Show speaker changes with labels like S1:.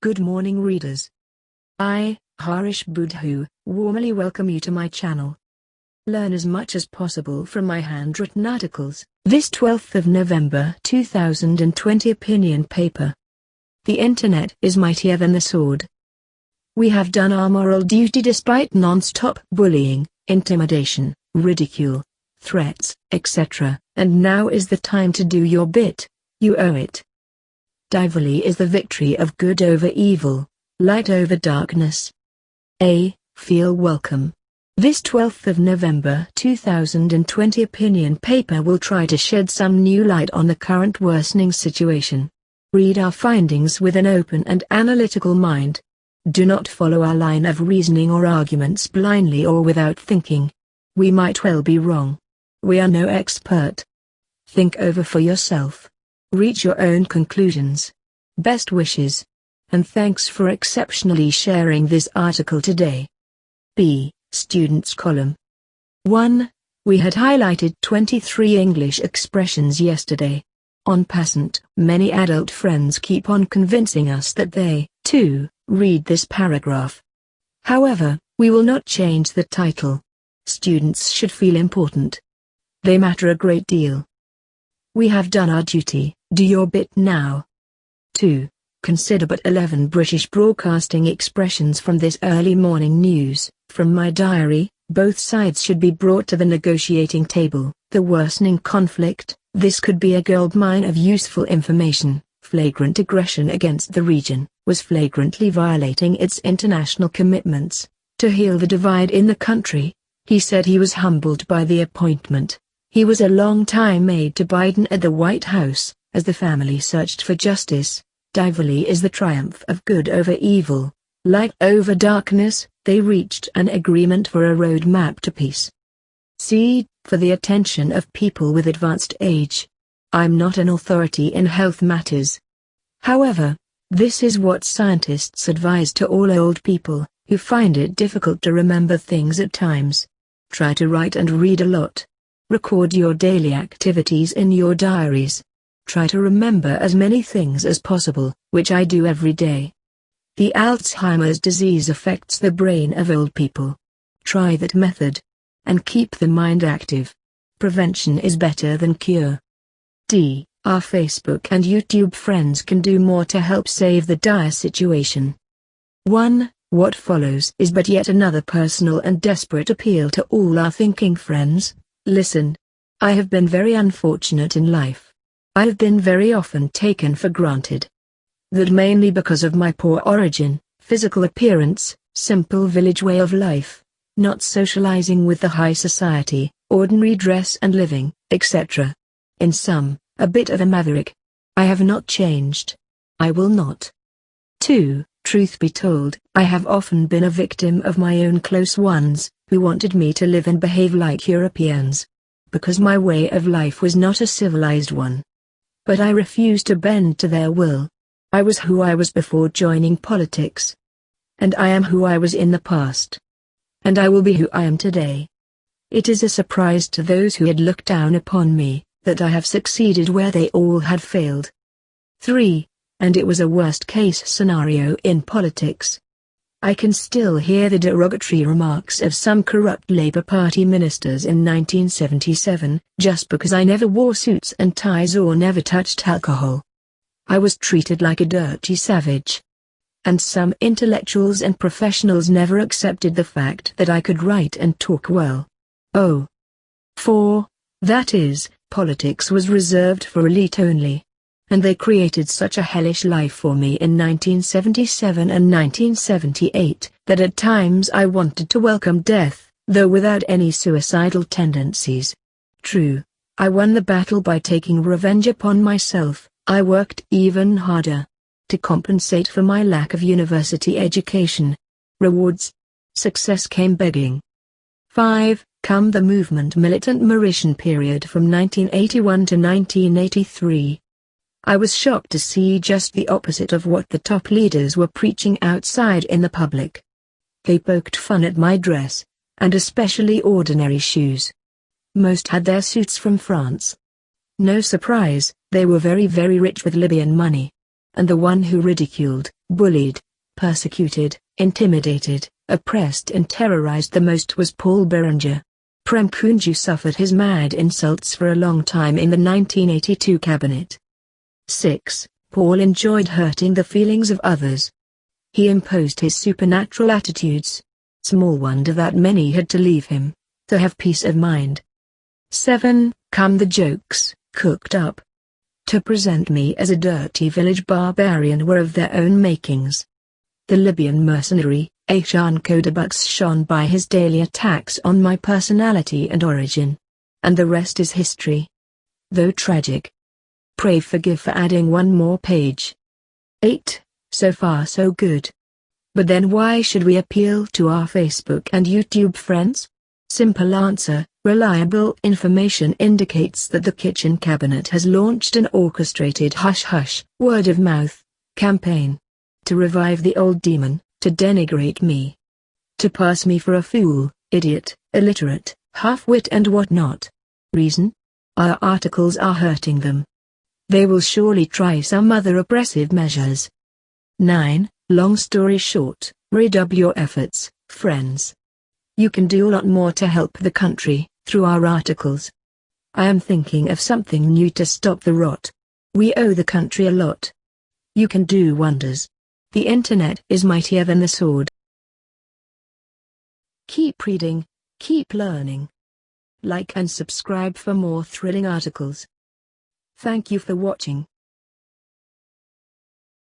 S1: Good morning readers. I, Harish Budhu, warmly welcome you to my channel. Learn as much as possible from my handwritten articles. This 12th of November 2020 opinion paper. The internet is mightier than the sword. We have done our moral duty despite non-stop bullying, intimidation, ridicule, threats, etc., and now is the time to do your bit. You owe it. Divali is the victory of good over evil, light over darkness. Feel welcome. This 12th of November 2020 opinion paper will try to shed some new light on the current worsening situation. Read our findings with an open and analytical mind. Do not follow our line of reasoning or arguments blindly or without thinking. We might well be wrong. We are no expert. Think over for yourself. Reach your own conclusions. Best wishes. And thanks for exceptionally sharing this article today. Students column. 1. We had highlighted 23 English expressions yesterday. En passant, many adult friends keep on convincing us that they, too, read this paragraph. However, we will not change the title. Students should feel important. They matter a great deal. We have done our duty, do your bit now. 2. Consider but 11 British broadcasting expressions from this early morning news. From my diary, both sides should be brought to the negotiating table. The worsening conflict, this could be a goldmine of useful information. Flagrant aggression against the region, was flagrantly violating its international commitments. To heal the divide in the country, he said he was humbled by the appointment. He was a long-time aide to Biden at the White House, as the family searched for justice. Divali is the triumph of good over evil, light over darkness. They reached an agreement for a roadmap to peace. For the attention of people with advanced age. I'm not an authority in health matters. However, this is what scientists advise to all old people, who find it difficult to remember things at times. Try to write and read a lot. Record your daily activities in your diaries. Try to remember as many things as possible, which I do every day. The Alzheimer's disease affects the brain of old people. Try that method. And keep the mind active. Prevention is better than cure. Our Facebook and YouTube friends can do more to help save the dire situation. 1. What follows is but yet another personal and desperate appeal to all our thinking friends. Listen. I have been very unfortunate in life. I have been very often taken for granted. That mainly because of my poor origin, physical appearance, simple village way of life, not socializing with the high society, ordinary dress and living, etc. In sum, a bit of a maverick. I have not changed. I will not. 2. Truth be told, I have often been a victim of my own close ones, who wanted me to live and behave like Europeans. Because my way of life was not a civilized one. But I refused to bend to their will. I was who I was before joining politics. And I am who I was in the past. And I will be who I am today. It is a surprise to those who had looked down upon me, that I have succeeded where they all had failed. 3. And it was a worst-case scenario in politics. I can still hear the derogatory remarks of some corrupt Labour Party ministers in 1977, just because I never wore suits and ties or never touched alcohol. I was treated like a dirty savage. And some intellectuals and professionals never accepted the fact that I could write and talk well. 4. That is, politics was reserved for elite only. And they created such a hellish life for me in 1977 and 1978, that at times I wanted to welcome death, though without any suicidal tendencies. True, I won the battle by taking revenge upon myself. I worked even harder. To compensate for my lack of university education. Rewards. Success came begging. 5. Come the movement militant Mauritian period from 1981 to 1983. I was shocked to see just the opposite of what the top leaders were preaching outside in the public. They poked fun at my dress, and especially ordinary shoes. Most had their suits from France. No surprise, they were very rich with Libyan money. And the one who ridiculed, bullied, persecuted, intimidated, oppressed and terrorized the most was Paul Berenger. Prem Kunju suffered his mad insults for a long time in the 1982 cabinet. 6. Paul enjoyed hurting the feelings of others. He imposed his supernatural attitudes. Small wonder that many had to leave him, to have peace of mind. 7. Come the jokes, cooked up to present me as a dirty village barbarian were of their own makings. The Libyan mercenary, Ashan Kodabux shone by his daily attacks on my personality and origin. And the rest is history. Though tragic. Pray forgive for adding one more page. 8. So far so good. But then why should we appeal to our Facebook and YouTube friends? Simple answer, reliable information indicates that the kitchen cabinet has launched an orchestrated hush-hush, word-of-mouth campaign to revive the old demon, to denigrate me, to pass me for a fool, idiot, illiterate, half-wit and whatnot. Reason? Our articles are hurting them. They will surely try some other oppressive measures. 9. Long story short, redouble your efforts, friends. You can do a lot more to help the country, through our articles. I am thinking of something new to stop the rot. We owe the country a lot. You can do wonders. The internet is mightier than the sword. Keep reading, keep learning. Like and subscribe for more thrilling articles. Thank you for watching.